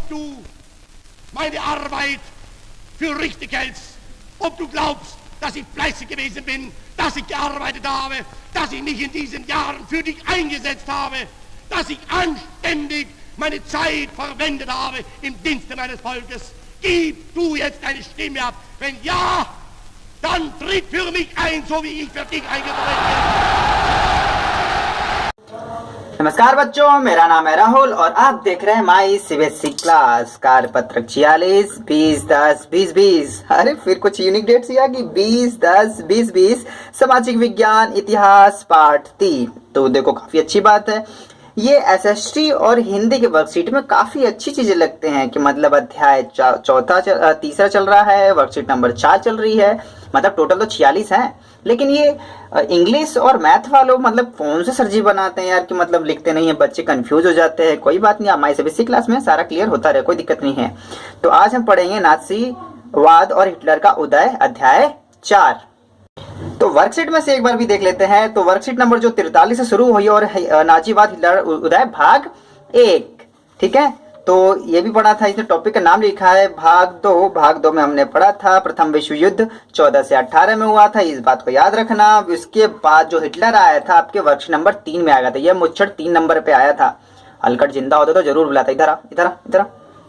du meine Arbeit für richtig hältst, ob du glaubst, dass ich fleißig gewesen bin, dass ich gearbeitet habe, dass ich mich in diesen Jahren für dich eingesetzt habe, dass ich anständig meine Zeit verwendet habe im Dienste meines Volkes. Gib du jetzt deine Stimme ab. Wenn ja, dann tritt für mich ein, so wie ich für dich eingetreten bin. नमस्कार बच्चों, मेरा नाम है राहुल और आप देख रहे हैं माई सीबीएसई क्लास। कार्यपत्रक 46 20 10 20 20। अरे फिर कुछ यूनिक डेट्स ही आ गई। 20 10 20 20 सामाजिक विज्ञान इतिहास पाठ 3। तो देखो काफी अच्छी बात है। ये एसएसटी और हिंदी के वर्कशीट में काफी अच्छी चीजें लगते हैं कि मतलब अध्याय तीसरा चल रहा है, वर्कशीट नंबर 4 चल रही है, मतलब टोटल तो 46 है। लेकिन ये इंग्लिश और मैथ वालों मतलब कौन से सरजी बनाते हैं यार कि मतलब लिखते नहीं है, बच्चे कंफ्यूज हो जाते हैं। कोई बात नहीं, हमारी सीबीएसई क्लास में सारा क्लियर होता रहे, कोई दिक्कत नहीं है। तो आज हम पढ़ेंगे नाजीवाद और हिटलर का उदय अध्याय 4। तो वर्कशीट में से एक बार भी देख लेते हैं। तो वर्कशीट नंबर जो 43 से शुरू हुई और नाजीवाद हिटलर उदय भाग 1, ठीक है। तो ये भी पढ़ा था, इसने टॉपिक का नाम लिखा है भाग 2। भाग 2 में हमने पढ़ा था प्रथम विश्व युद्ध 14 से 18 में हुआ था, इस बात को याद रखना। उसके बाद जो हिटलर आया था आपके वर्कशीट नंबर 3 में आ गया था। यह मुच्छड़ 3 नंबर पे आया था। हलकट जिंदा होता तो जरूर बुलाता, इधर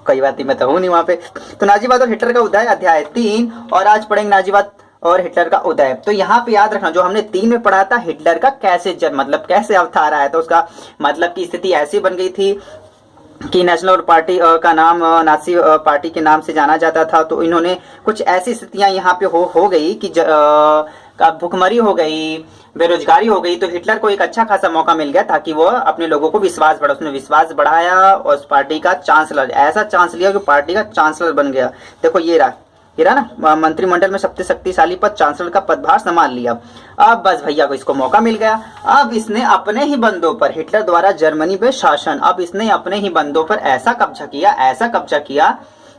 कई बात मैं तो हूँ नहीं वहां पे। तो नाजीवाद और हिटलर का उदय अध्याय 3 और आज पढ़ेंगे नाजीवाद और हिटलर का उदय। तो यहाँ पे याद रखना जो हमने 3 में पढ़ा था हिटलर का कैसे जन्म, मतलब कैसे अवतार आया था, उसका मतलब की स्थिति ऐसी बन गई थी कि नेशनल पार्टी का नाम नाजी पार्टी के नाम से जाना जाता था। तो इन्होंने कुछ ऐसी स्थितियां यहाँ पे हो गई कि भुखमरी हो गई, बेरोजगारी हो गई। तो हिटलर को एक अच्छा खासा मौका मिल गया ताकि वो अपने लोगों को विश्वास बढ़ा। उसने विश्वास बढ़ाया और उस पार्टी का चांसलर, ऐसा चांस लिया कि पार्टी का चांसलर बन गया। देखो ये रहा ना, मंत्रिमंडल में सबसे शक्तिशाली पद चांसलर का पदभार संभाल लिया। अब बस भैया को इसको मौका मिल गया। अब इसने अपने ही बंदों पर, हिटलर द्वारा जर्मनी पे शासन, अब इसने अपने ही बंदों पर ऐसा कब्जा किया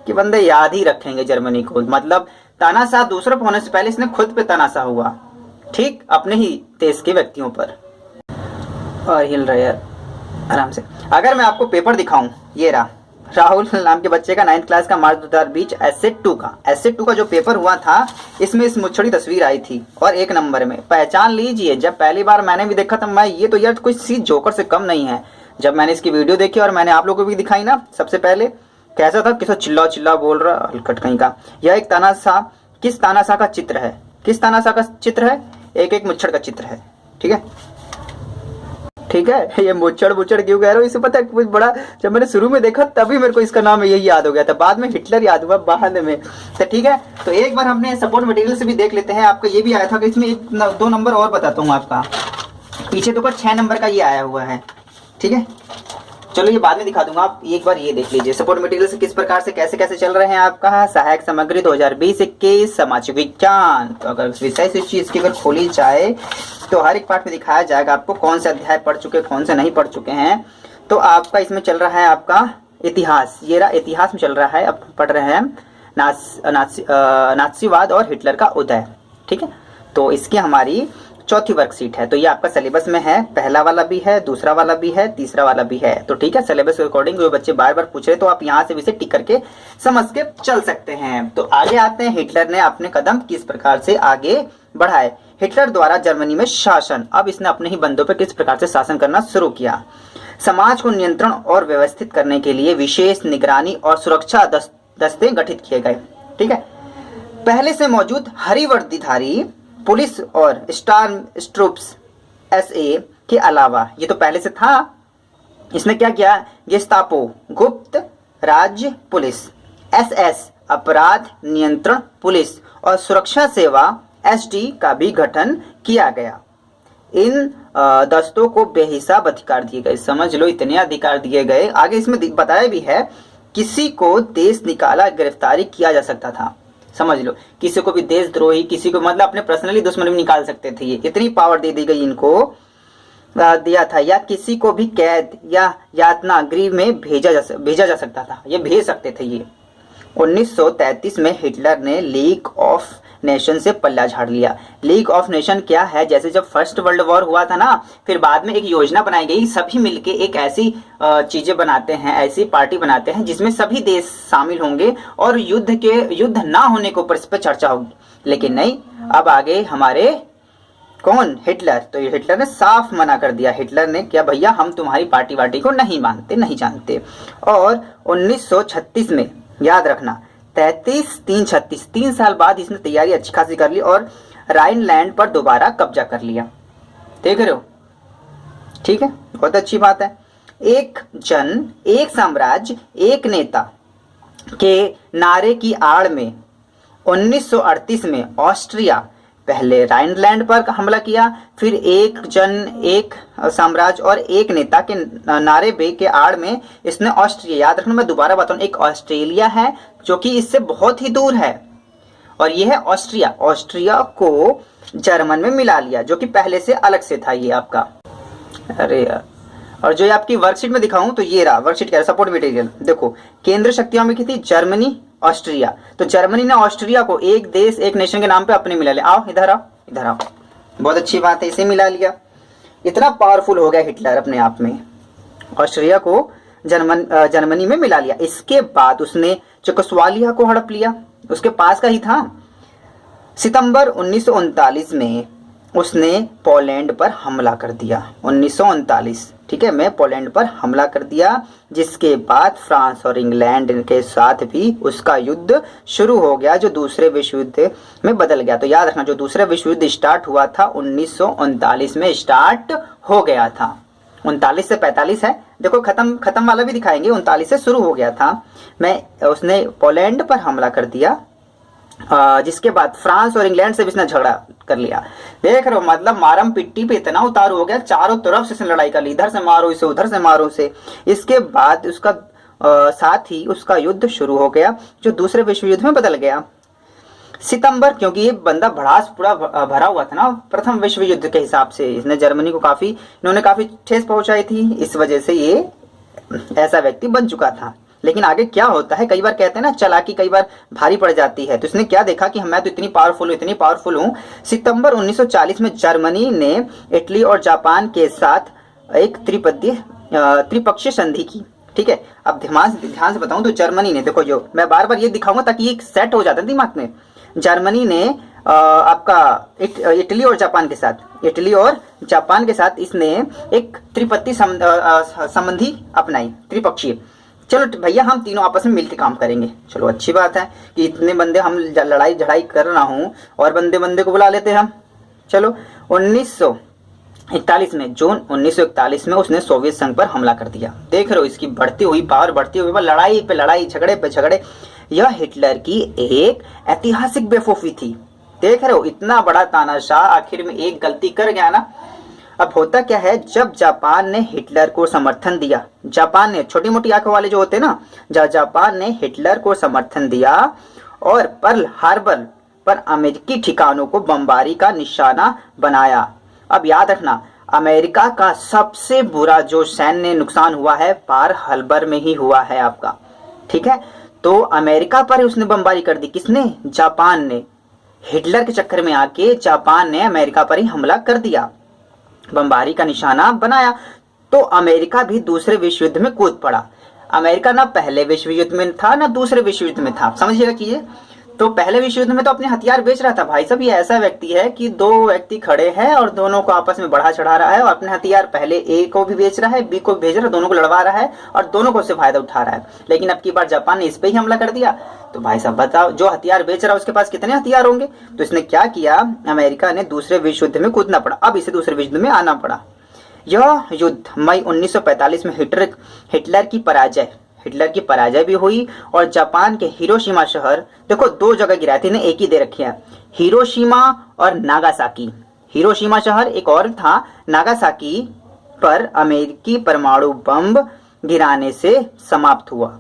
कि बंदे याद ही रखेंगे जर्मनी को। मतलब तानाशाह दूसरों पर होने से पहले इसने खुद पे तानाशाह हुआ, ठीक, अपने ही देश के व्यक्तियों पर। और हिल रहे यार आराम से। अगर मैं आपको पेपर दिखाऊं, ये रहा राहुल नाम के बच्चे का 9th क्लास का मार्च 2020 एसेट 2 का जो पेपर हुआ था, इसमें इस मुच्छड़ी तस्वीर आई थी और 1 नंबर में। पहचान लीजिए, जब पहली बार मैंने भी देखा था मैं ये तो यार कोई सी जोकर से कम नहीं है। जब मैंने इसकी वीडियो देखी और मैंने आप लोगों को भी दिखाई ना, सबसे पहले कैसा था, किसा चिल्ला बोल रहा हलकट कहीं का। यह एक तानाशाह, किस तानाशाह का चित्र है, किस तानाशाह का चित्र है, एक मुच्छड़ का चित्र है, ठीक है। ये मुच्छड़ क्यों कह रहा हूँ, इसे पता है कुछ बड़ा, जब मैंने शुरू में देखा तभी मेरे को इसका नाम यही याद हो गया था, बाद में हिटलर याद हुआ बाद में। तो ठीक है, तो एक बार हमने सपोर्ट मटेरियल से भी देख लेते हैं। आपका ये भी आया था कि इसमें 2 नंबर और बताता हूँ आपका, पीछे तो 6 नंबर का ये आया हुआ है, ठीक है। चलो ये बाद में दिखा दूंगा, आप एक बार ये देख लीजिए सपोर्ट मटेरियल से किस प्रकार से कैसे चल रहे हैं। आपका सहायक सामग्री 2020-21 सामाजिक विज्ञान। तो अगर विषय से चीज की अगर खोली जाए तो हर एक पार्ट में दिखाया जाएगा आपको कौन से अध्याय पढ़ चुके, कौन से नहीं पढ़ चुके हैं। तो आपका इसमें चल रहा है आपका इतिहास, ये रहा इतिहास में चल रहा है। अब पढ़ रहे हैं नाजीवाद और हिटलर का उदय, ठीक है। तो इसकी हमारी 4थी वर्कशीट है। तो ये आपका सिलेबस में है, पहला वाला भी है, दूसरा वाला भी है, तीसरा वाला भी है। तो ठीक है, सिलेबस के अकॉर्डिंग जो बच्चे बार बार पूछ रहे तो आप यहाँ से इसे टिक करके समझ के चल सकते हैं। तो आगे आते हैं, हिटलर ने अपने कदम किस प्रकार से आगे बढ़ाए। हिटलर द्वारा जर्मनी में शासन, अब इसने अपने ही बंदों पर किस प्रकार से शासन करना शुरू किया। समाज को नियंत्रण और व्यवस्थित करने के लिए विशेष निगरानी और सुरक्षा दस्ते गठित किए गए, ठीक है। पहले से मौजूद हरी वर्दीधारी पुलिस और स्टार्मट्रूप्स एसए के अलावा, ये तो पहले से था, इसने क्या किया, गेस्तापो गुप्त राज्य पुलिस, एसएस अपराध नियंत्रण पुलिस और सुरक्षा सेवा एसडी का भी गठन किया गया। इन दस्तों को बेहिसाब अधिकार दिए गए, समझ लो इतने अधिकार दिए गए। आगे इसमें बताया भी है, किसी को देश निकाला गिरफ्तारी किया जा सकता था, समझ लो किसी को भी देशद्रोही, किसी को मतलब अपने पर्सनली दुश्मन भी निकाल सकते थे। ये इतनी पावर दे दी गई इनको, दिया था। या किसी को भी कैद या यातना गृह में भेजा जा सकता था, ये भेज सकते थे ये। 1933 में हिटलर ने लीग ऑफ नेशन से पल्ला झाड़ लिया। लीग ऑफ नेशन क्या है? जैसे जब फर्स्ट वर्ल्ड वॉर हुआ था ना, फिर बाद में एक योजना बनाई गई, सभी मिलके एक ऐसी चीजें बनाते हैं, ऐसी पार्टी बनाते हैं जिसमें सभी देश शामिल होंगे और युद्ध ना होने के ऊपर इस पर चर्चा होगी। लेकिन नहीं, अब आगे हमारे कौन? हिटलर। तो ये हिटलर ने साफ मना कर दिया। हिटलर ने क्या, भैया हम तुम्हारी पार्टी वार्टी को नहीं मानते, नहीं जानते। और 1936 में, याद रखना, 33-3-36, 3 साल बाद इसने तैयारी अच्छी खासी कर ली और राइनलैंड पर दोबारा कब्जा कर लिया। देख रहे हो? ठीक है, बहुत अच्छी बात है। एक जन, एक साम्राज्य, एक नेता के नारे की आड़ में 1938 में ऑस्ट्रिया पहले राइनलैंड पर हमला किया, फिर एक जन, एक साम्राज्य और एक नेता के नारे बे के आड़ में इसने ऑस्ट्रिया, याद रखना मैं दोबारा बताऊं, एक ऑस्ट्रेलिया है जो कि इससे बहुत ही दूर है और यह है ऑस्ट्रिया। ऑस्ट्रिया को जर्मन में मिला लिया जो कि पहले से अलग से था ये आपका। अरे यार, और जो ये आपकी वर्कशीट में दिखाऊं तो ये रहा वर्कशीट, क्या सपोर्ट मटेरियल। देखो, केंद्र शक्तियों में की थी जर्मनी, ऑस्ट्रिया। तो जर्मनी ने ऑस्ट्रिया को एक देश, एक नेशन के नाम पे अपने मिला लिया। आओ इधर आओ, इधर आओ, बहुत अच्छी बात है, इसे मिला लिया। इतना पावरफुल हो गया हिटलर अपने आप में, ऑस्ट्रिया को जर्मनी में मिला लिया। इसके बाद उसने चेकोस्लोवाकिया को हड़प लिया, उसके पास का ही था। सितंबर 1939 में उसने पोलैंड पर हमला कर दिया। 1939, ठीक है, में पोलैंड पर हमला कर दिया, जिसके बाद फ्रांस और इंग्लैंड के साथ भी उसका युद्ध शुरू हो गया जो दूसरे विश्व युद्ध में बदल गया। तो याद रखना, जो दूसरा विश्व युद्ध स्टार्ट हुआ था 1939 में स्टार्ट हो गया था। 39 से 45 है, देखो खत्म वाला भी दिखाएंगे। 39 से शुरू हो गया था, उसने पोलैंड पर हमला कर दिया, जिसके बाद फ्रांस और इंग्लैंड से भी इसने झगड़ा कर लिया। देख रहे हो, मतलब मारम पिट्टी पे इतना उतार हो गया, चारों तरफ से इसने लड़ाई कर ली, इधर से मारो इसे, उधर से मारो उसे। इसके बाद उसका साथ ही उसका युद्ध शुरू हो गया जो दूसरे विश्व युद्ध में बदल गया। सितंबर, क्योंकि ये बंदा भड़ास पूरा भरा हुआ था ना प्रथम विश्व युद्ध के हिसाब से, इसने जर्मनी को इन्होंने काफी ठेस पहुंचाई थी, इस वजह से ये ऐसा व्यक्ति बन चुका था। लेकिन आगे क्या होता है, कई बार कहते हैं ना चालाकी कई बार भारी पड़ जाती है, तो इसने क्या देखा कि मैं तो इतनी पावरफुल हूँ। सितंबर 1940 में जर्मनी ने इटली और जापान के साथ एक त्रिपक्षीय संधि की। ठीक है, अब ध्यान से बताऊं तो जर्मनी ने, देखो जो मैं बार बार ये दिखाऊंगा ताकि ये सेट हो जाता है दिमाग में। जर्मनी ने आपका इटली और जापान के साथ इसने एक त्रिपक्षीय संबंधी अपनाई, त्रिपक्षीय। चलो भैया हम तीनों आपस में मिलकर काम करेंगे। चलो अच्छी बात है कि इतने बंदे हम लड़ाई झड़ाई कर रहा हूँ और बंदे को बुला लेते हैं हम। चलो 1941 में, जून 1941 में उसने सोवियत संघ पर हमला कर दिया। देख रहे हो इसकी बढ़ती हुई पावर, बढ़ती हुई लड़ाई पे लड़ाई, झगड़े पे झगड़े। यह हिटलर की एक ऐतिहासिक बेवकूफी थी। देख रहे हो इतना बड़ा तानाशाह आखिर में एक गलती कर गया ना। अब होता क्या है, जब जापान ने हिटलर को समर्थन दिया, जापान ने, छोटी मोटी आंखों वाले जो होते ना, जापान ने हिटलर को समर्थन दिया और पर्ल हार्बर पर अमेरिकी ठिकानों को बमबारी का निशाना बनाया। अब याद रखना, अमेरिका का सबसे बुरा जो सैन्य नुकसान हुआ है पर्ल हार्बर में ही हुआ है आपका। ठीक है, तो अमेरिका पर उसने बमबारी कर दी। किसने? जापान ने। हिटलर के चक्कर में आके जापान ने अमेरिका पर ही हमला कर दिया, बमबारी का निशाना बनाया। तो अमेरिका भी दूसरे विश्व युद्ध में कूद पड़ा। अमेरिका ना पहले विश्व युद्ध में था ना दूसरे विश्व युद्ध में था, समझिएगा चीजें। तो पहले विश्व युद्ध में तो अपने हथियार बेच रहा था। भाई साहब, ये ऐसा व्यक्ति है कि दो व्यक्ति खड़े हैं और दोनों को आपस में बढ़ा चढ़ा रहा है और अपने हथियार पहले ए को भी बेच रहा है, बी को भी भेज रहा है, दोनों को लड़वा रहा है और दोनों को उससे फायदा उठा रहा है। लेकिन अब की बार जापान ने इस पे ही हमला कर दिया। तो भाई साहब बताओ, जो हथियार बेच रहा है उसके पास कितने हथियार होंगे। तो इसने क्या किया, अमेरिका ने दूसरे विश्व युद्ध में कूदना पड़ा। अब इसे दूसरे विश्व युद्ध में आना पड़ा। यह युद्ध मई 1945 में हिटलर की पराजय भी हुई और जापान के हिरोशिमा शहर, देखो दो जगह गिराए थे, एक ही दे रखे हैं, हिरोशिमा और नागासाकी। हिरोशिमा शहर एक और था, नागासाकी पर अमेरिकी परमाणु बम गिराने से समाप्त हुआ।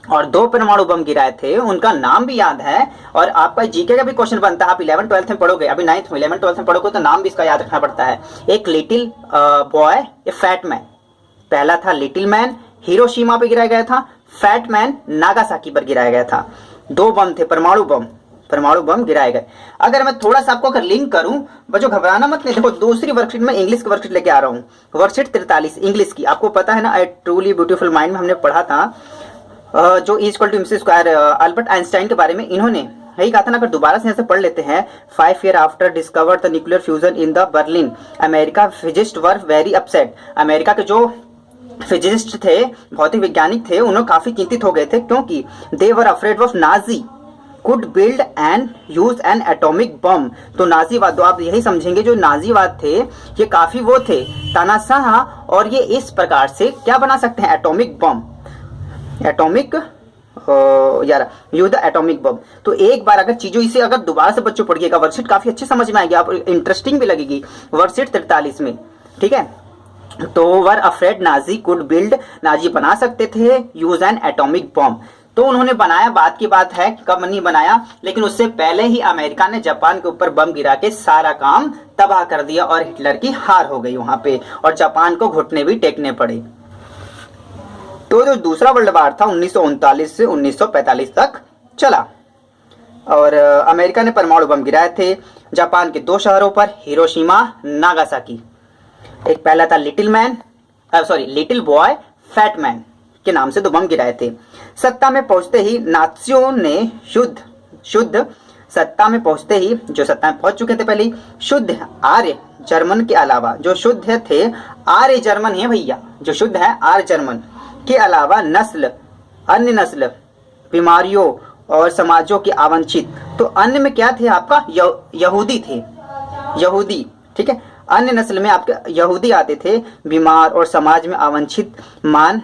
और दो परमाणु बम गिराए थे, उनका नाम भी याद है। और आपका जीके का भी क्वेश्चन बनता है, आप 11-12 में पढ़ोगे, अभी 9th में 11-12 में पढ़ोगे तो नाम भी इसका याद रखना पड़ता है। एक लिटिल बॉय, ए फैट मैन। पहला था लिटिल मैन, हिरोशिमा पे गिराया गया था। फैट मैन नागासाकी पर गिराया गया था। दो बम थे, परमाणु बम। परमाणु बम गिराए गए। अगर मैं थोड़ा सा आपको अगर लिंक करूं, बच्चों घबराना मत, नहीं देखो दूसरी वर्कशीट में इंग्लिश की वर्कशीट लेके आ रहा हूँ, वर्कशीट 43 इंग्लिश की। आपको पता है ना, ए ट्रूली ब्यूटीफुल माइंड में हमने पढ़ा था जो E = mc² अल्बर्ट आइंस्टाइन के बारे में। इन्होंने यही कहा था ना, अगर दोबारा से यहाँ से पढ़ लेते हैं, 5 years after discover the nuclear fusion in the Berlin America physicist were very upset. America के जो फिजिस्ट थे, भौतिक वैज्ञानिक थे, उन्होंने काफी चिंतित हो गए थे, क्योंकि they were afraid of Nazi could build and use an atomic bomb. तो नाजीवाद, तो आप यही समझेंगे जो नाजीवाद थे ये काफी वो थे तानाशाह, और ये इस प्रकार से क्या बना सकते हैं, एटॉमिक बम, एटॉमिक यार यूज एटॉमिक बम। तो एक बार अगर चीजों इसे अगर दोबारा से बच्चों पढ़िएगा, वर्कशीट काफी अच्छी समझ में आएगी, आप इंटरेस्टिंग भी लगेगी वर्कशीट 43 में, ठीक है। तो were afraid Nazi could build, Nazi बना सकते थे यूज एन एटॉमिक बम। तो उन्होंने बनाया, बात की बात है कब नहीं बनाया, लेकिन उससे पहले ही अमेरिका ने जापान के ऊपर बम गिरा के सारा काम तबाह कर दिया और हिटलर की हार हो गई वहां पे, और जापान को घुटने भी टेकने पड़े। तो जो दूसरा वर्ल्ड वार था 1939 से 1945 तक चला, और अमेरिका ने परमाणु बम गिराए थे जापान के 2 शहरों पर, हिरोशिमा नागासाकी। एक पहला था लिटिल बॉय फैट मैन के नाम से 2 बम गिराए थे। सत्ता में पहुंचते ही नाजियों ने सत्ता में पहुंचते ही, जो सत्ता में पहुंच चुके थे पहले, शुद्ध आर्य जर्मन के अलावा, जो शुद्ध थे आर्य जर्मन है भैया, जो शुद्ध है आर्य जर्मन के अलावा अन्य नस्ल, बीमारियों और समाजों के अवंचित। तो अन्य में क्या थे आपका, यहूदी थे, यहूदी, ठीक है। अन्य नस्ल में आपके यहूदी आते थे, बीमार और समाज में अवंचित मान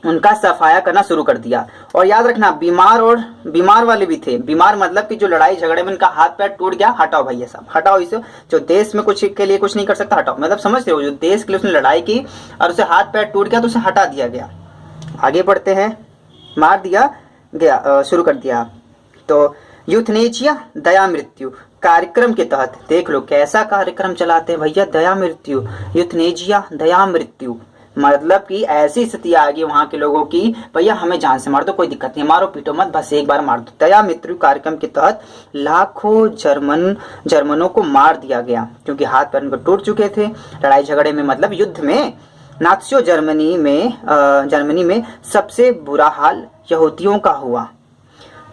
उनका सफाया करना शुरू कर दिया। और याद रखना, बीमार वाले भी थे। बीमार मतलब कि जो लड़ाई झगड़े में उनका हाथ पैर टूट गया, हटाओ भैया साहब, हटाओ इसे, जो देश में कुछ के लिए कुछ नहीं कर सकता हटाओ, मतलब समझ रहे हो, जो देश के लिए उसने लड़ाई की और उसे हाथ पैर टूट गया तो उसे हटा दिया गया। आगे बढ़ते हैं, मार दिया गया, शुरू कर दिया। तो यूथनेशिया दया मृत्यु कार्यक्रम के तहत, देख लो कैसा कार्यक्रम चलाते हैं भैया, दया मृत्यु, यूथनेशिया दया मृत्यु, मतलब कि ऐसी स्थिति आ गई वहां के लोगों की, भैया हमें जान से मार दो, कोई दिक्कत नहीं, मारो पीटो मत, बस एक बार मार दो। दया मृत्यु कार्यक्रम के तहत लाखों जर्मनों को मार दिया गया, क्योंकि हाथ पैर उनके टूट चुके थे लड़ाई झगड़े में, मतलब युद्ध में। नात्सियों जर्मनी में सबसे बुरा हाल यहूदियों का हुआ।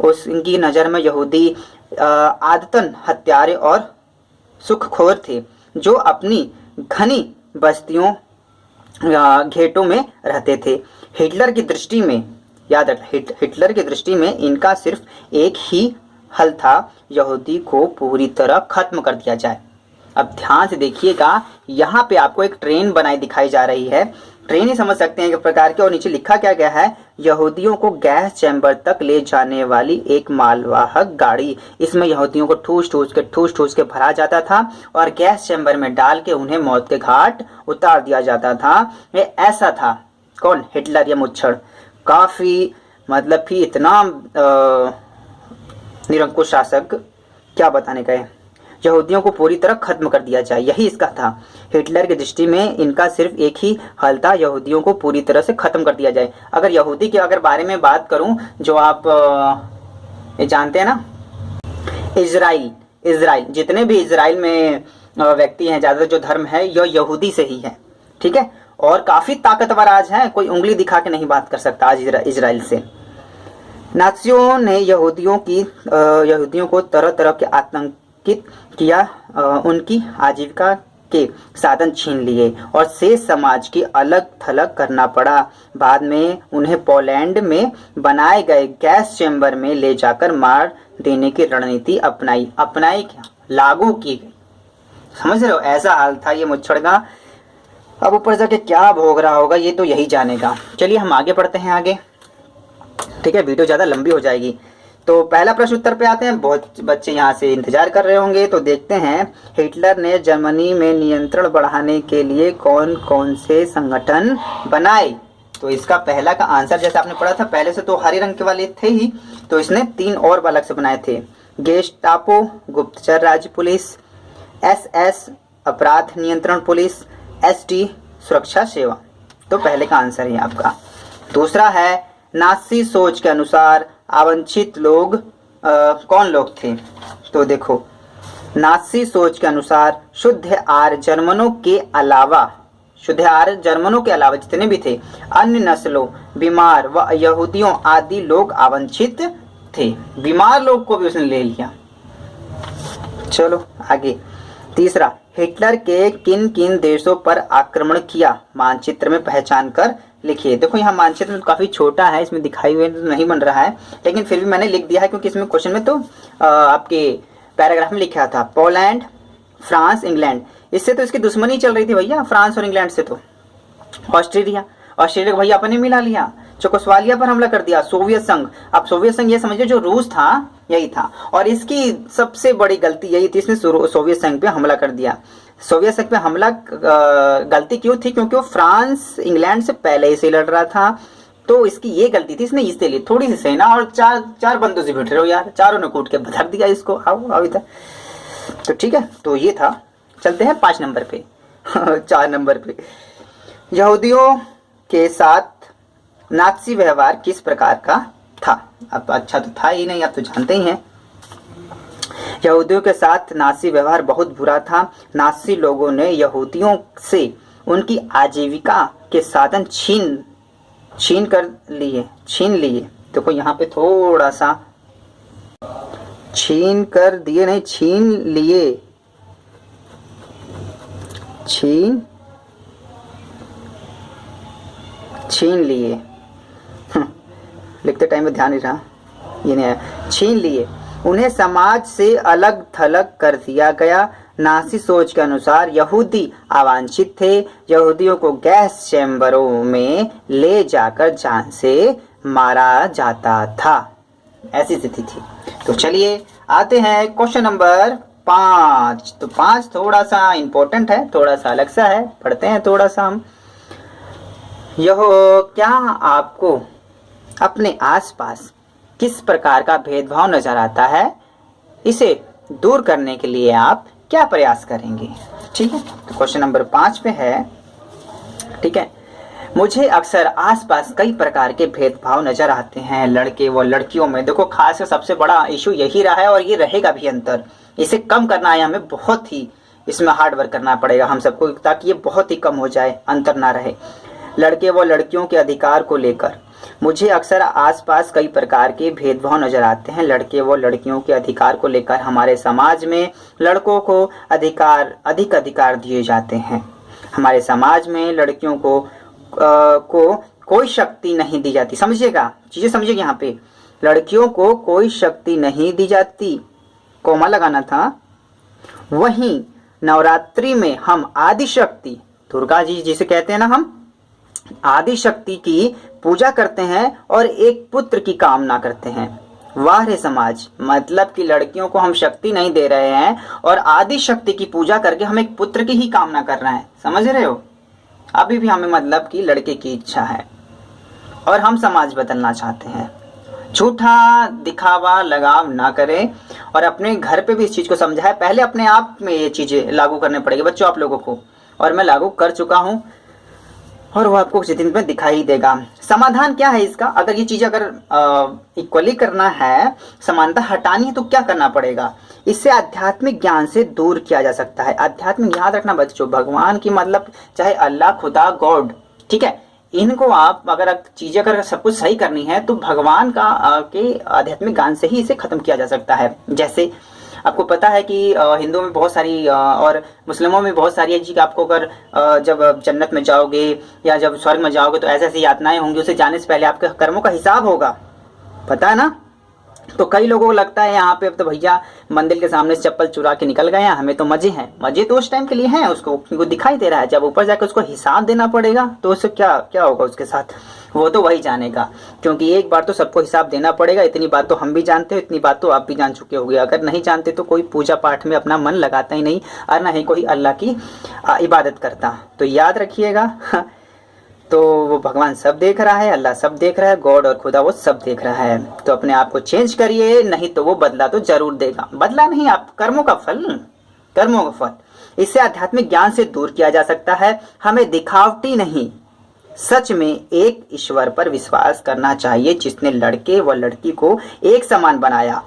उनकी नज़र में यहूदी आदतन हत्यारे और सुखखोर थे, जो अपनी घनी बस्तियों घेटों में रहते थे। हिटलर की दृष्टि में, याद रख, हिटलर की दृष्टि में इनका सिर्फ एक ही हल था, यहूदी को पूरी तरह खत्म कर दिया जाए। अब ध्यान से देखिएगा, यहाँ पे आपको एक ट्रेन बनाई दिखाई जा रही है, ट्रेन ही समझ सकते हैं एक प्रकार के, और नीचे लिखा क्या गया है, यहूदियों को गैस चैम्बर तक ले जाने वाली एक मालवाहक गाड़ी। इसमें यहूदियों को ठूस ठूस के भरा जाता था और गैस चैम्बर में डाल के उन्हें मौत के घाट उतार दिया जाता था। ये ऐसा था, कौन, हिटलर या मुच्छर, काफी मतलब कि इतना निरंकुश शासक, क्या बताने का है, यहूदियों को पूरी तरह खत्म कर दिया जाए, यही इसका था। हिटलर की दृष्टि में इनका सिर्फ एक ही हल था, यहूदियों को पूरी तरह से खत्म कर दिया जाए। अगर यहूदी के अगर बारे में बात करूं, जो आप ये जानते हैं ना, इजराइल, जितने भी इजराइल में व्यक्ति हैं, ज्यादातर जो धर्म है यह यहूदी से ही है, ठीक है, और काफी ताकतवर आज है, कोई उंगली दिखा के नहीं बात कर सकता आज इजराइल से। नाजियों ने यहूदियों को तरह तरह के आतंकित किया, उनकी आजीविका के साधन छीन लिए और शेष समाज की अलग थलग करना पड़ा। बाद में उन्हें पोलैंड में बनाए गए गैस चैम्बर में ले जाकर मार देने की रणनीति अपनाई क्या, लागू की गई। समझ रहे हो, ऐसा हाल था ये मुच्छड़ का। अब ऊपर जाके क्या भोग रहा होगा ये तो यही जानेगा। चलिए हम आगे बढ़ते हैं आगे, ठीक है, वीडियो ज़्यादा लंबी हो जाएगी। तो पहला प्रश्न उत्तर पे आते हैं, बहुत बच्चे यहाँ से इंतजार कर रहे होंगे। तो देखते हैं, हिटलर ने जर्मनी में नियंत्रण बढ़ाने के लिए कौन कौन से संगठन बनाए। तो इसका पहला का आंसर जैसे आपने पढ़ा था, पहले से तो हरे रंग के वाले थे ही, तो इसने 3 और अलग से बनाए थे। गेस्टापो गुप्तचर राज्य पुलिस, SS अपराध नियंत्रण पुलिस, ST सुरक्षा सेवा। तो पहले का आंसर है आपका। दूसरा है, नासी सोच के अनुसार अवंचित लोग कौन लोग थे? तो देखो, नाज़ी सोच के अनुसार शुद्ध आर्य जर्मनों के अलावा जितने भी थे, अन्य नस्लों, बीमार व यहूदियों आदि लोग आवांछित थे। बीमार लोग को भी उसने ले लिया। चलो आगे। तीसरा, हिटलर के किन किन देशों पर आक्रमण किया, मानचित्र में पहचान कर लिखिए। देखो यहाँ मानचित्र में काफी छोटा है, इसमें दिखाई हुए तो नहीं बन रहा है, लेकिन फिर भी मैंने लिख दिया है क्योंकि इसमें क्वेश्चन में तो आपके पैराग्राफ में लिखा था पोलैंड, फ्रांस, इंग्लैंड। इससे तो इसकी दुश्मनी चल रही थी भैया, फ्रांस और इंग्लैंड से। तो ऑस्ट्रेलिया को भैया अपने मिला लिया। चेकोस्लोवाकिया पर हमला कर दिया। सोवियत संघ, अब सोवियत संघ ये समझिए जो रूस था यही था, और इसकी सबसे बड़ी गलती यही थी, इसने सोवियत संघ पे हमला कर दिया। सोवियत संघ पे हमला गलती क्यों थी? क्योंकि वो फ्रांस इंग्लैंड से पहले से लड़ रहा था, तो इसकी ये गलती थी। इसने इसके लिए थोड़ी सी सेना और चार बंदों से बैठे रहो यार, चारों ने कूट के धर दिया इसको। आओ इधर। तो ठीक है, तो ये था। चलते हैं 5 नंबर पे 4 नंबर पे, यहूदियों के साथ नाज़ी व्यवहार किस प्रकार का था? अब अच्छा तो था ही नहीं, आप तो जानते ही हैं। यहूदियों के साथ नाज़ी व्यवहार बहुत बुरा था। नाज़ी लोगों ने यहूदियों से उनकी आजीविका के साधन छीन लिए। देखो यहाँ पे थोड़ा सा छीन लिए लिखते टाइम में ध्यान नहीं रहा, ये नहीं है। छीन लिए, उन्हें समाज से अलग थलग कर दिया गया। नाज़ी सोच के अनुसार यहूदी अवांछित थे। यहूदियों को गैस चैम्बरों में ले जाकर जान से मारा जाता था। ऐसी स्थिति थी। तो चलिए आते हैं क्वेश्चन नंबर 5। तो 5 थोड़ा सा इंपॉर्टेंट है, थोड़ा सा अलग सा है, पढ़ते हैं थोड़ा सा हम। क्या आपको अपने आसपास किस प्रकार का भेदभाव नजर आता है? इसे दूर करने के लिए आप क्या प्रयास करेंगे? ठीक है, तो क्वेश्चन नंबर 5 पे है। ठीक है, मुझे अक्सर आसपास कई प्रकार के भेदभाव नजर आते हैं लड़के व लड़कियों में। देखो खास सबसे बड़ा इशू यही रहा है और ये रहेगा भी अंतर। इसे कम करना है, हमें बहुत ही इसमें हार्ड वर्क करना पड़ेगा हम सबको, ताकि ये बहुत ही कम हो जाए, अंतर ना रहे। लड़के व लड़कियों के अधिकार को लेकर मुझे अक्सर आसपास कई प्रकार के भेदभाव नजर आते हैं। लड़के व लड़कियों के अधिकार को लेकर हमारे समाज में लड़कों को अधिक अधिकार दिए जाते हैं। हमारे समाज में लड़कियों को कोई शक्ति नहीं दी जाती। समझिएगा, चीजें समझिएगा। यहाँ पे लड़कियों को कोई शक्ति नहीं दी जाती, कोमा लगाना था। वहीं नवरात्रि में हम आदि शक्ति, दुर्गा जी जिसे कहते हैं ना, हम आदि शक्ति की पूजा करते हैं और एक पुत्र की कामना करते हैं। वाह रे समाज, मतलब कि लड़कियों को हम शक्ति नहीं दे रहे हैं और आदि शक्ति की पूजा करके हम एक पुत्र की ही कामना कर रहे हैं। समझ रहे हो? अभी भी हमें मतलब कि लड़के की इच्छा है और हम समाज बदलना चाहते हैं। झूठा दिखावा लगाव ना करें और अपने घर पे भी इस चीज को समझाएं। पहले अपने आप में ये चीजें लागू करने पड़ेगी बच्चों आप लोगों को, और मैं लागू कर चुका हूं और वो आपको कुछ दिन में दिखाई ही देगा। समाधान क्या है इसका? अगर ये चीज अगर इक्वली करना है, समानता हटानी है, तो क्या करना पड़ेगा? इससे आध्यात्मिक ज्ञान से दूर किया जा सकता है। आध्यात्मिक याद रखना बच्चों, भगवान की मतलब चाहे अल्लाह, खुदा, गॉड, ठीक है, इनको आप अगर चीजें अगर सब कुछ सही करनी है तो भगवान का के आध्यात्मिक ज्ञान से ही इसे खत्म किया जा सकता है। जैसे आपको पता है कि हिंदुओं में बहुत सारी और मुस्लिमों में बहुत सारी है जी, आपको अगर जब जन्नत में जाओगे या जब स्वर्ग में जाओगे तो ऐसी ऐसी यातनाएं होंगी, उसे जाने से पहले आपके कर्मों का हिसाब होगा, पता है ना। तो कई लोगों को लगता है यहाँ पे अब तो भैया मंदिर के सामने से चप्पल चुरा के निकल गए हैं, हमें तो मजे हैं। मजे तो उस टाइम के लिए हैं, उसको दिखाई दे रहा है। जब ऊपर जाकर उसको हिसाब देना पड़ेगा तो उससे क्या होगा उसके साथ, वो तो वही जानेगा। क्योंकि एक बार तो सबको हिसाब देना पड़ेगा। इतनी बात तो हम भी जानते हो, इतनी बात तो आप भी जान चुके होंगे। अगर नहीं जानते तो कोई पूजा पाठ में अपना मन लगाता ही नहीं और ना ही कोई अल्लाह की इबादत करता। तो याद रखिएगा तो वो भगवान सब देख रहा है, अल्लाह सब देख रहा है, गॉड और खुदा वो सब देख रहा है। तो अपने आप को चेंज करिए, नहीं तो वो बदला तो जरूर देगा। बदला नहीं, आप कर्मों का फल। इससे आध्यात्मिक ज्ञान से दूर किया जा सकता है। हमें दिखावटी नहीं, सच में एक ईश्वर पर विश्वास करना चाहिए जिसने लड़के व लड़की को एक समान बनाया।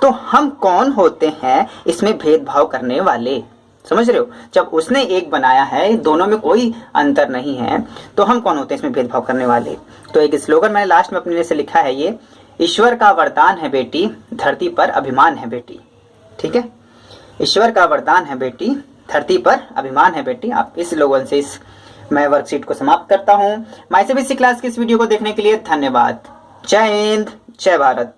तो हम कौन होते हैं इसमें भेदभाव करने वाले? समझ रहे हो? जब उसने एक बनाया है, दोनों में कोई अंतर नहीं है, तो हम कौन होते हैं इसमें भेदभाव करने वाले? तो एक स्लोगन मैंने लास्ट में अपने लिए से लिखा है, ये ईश्वर का वरदान है बेटी, धरती पर अभिमान है बेटी। ठीक है, ईश्वर का वरदान है बेटी, धरती पर अभिमान है बेटी। आप इस स्लोगन से इस मैं वर्कशीट को समाप्त करता हूँ। माय सीबीएसई क्लास की इस वीडियो को देखने के लिए धन्यवाद। जय हिंद, जय भारत।